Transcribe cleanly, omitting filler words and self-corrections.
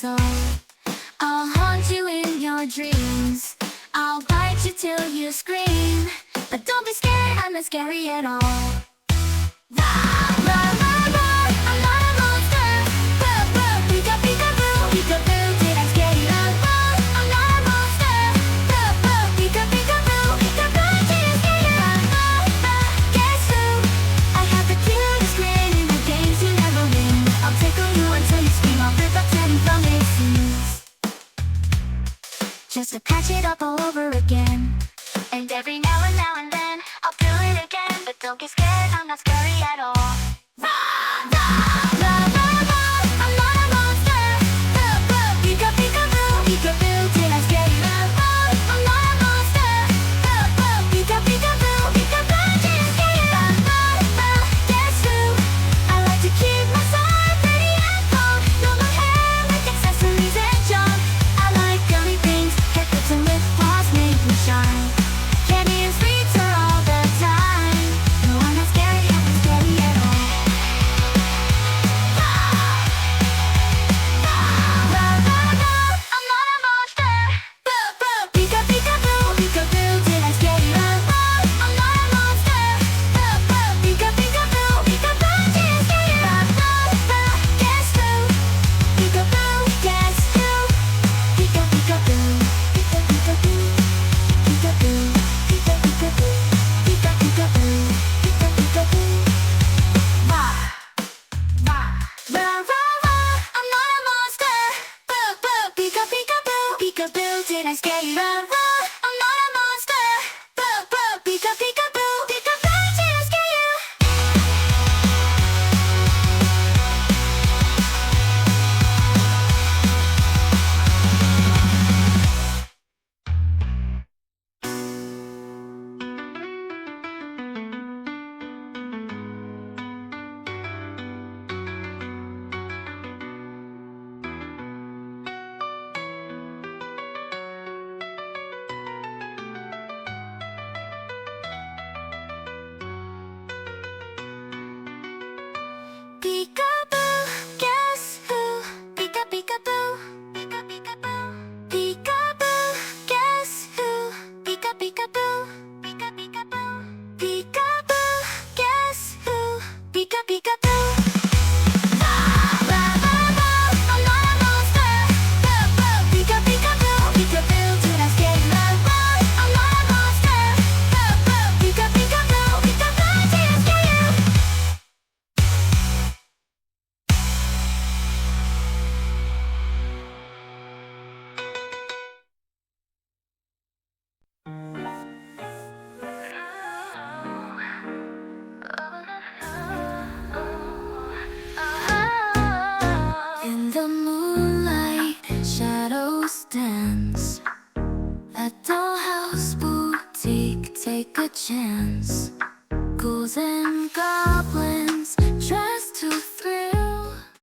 soul. I'll haunt you in your dreams. I'll bite you till you scream. But don't be scared, I'm not scary at all. Rah, rah, rah, rah, I'm not a monster. Boo, boo, pika, pika, boo, pika, boo, did I scare you? Boo, I'm not a monster. Boo, boo, pika, pika, boo, pika, boo, did I scare you? Guess who? I have the cutest grin in the games you never win. I'll tickle you until you scream. I'll rip up 10 from issues, just to patch it up all over again. And every now and then I'll do it again. But don't get scared, I'm not scary at all. Rah, rah.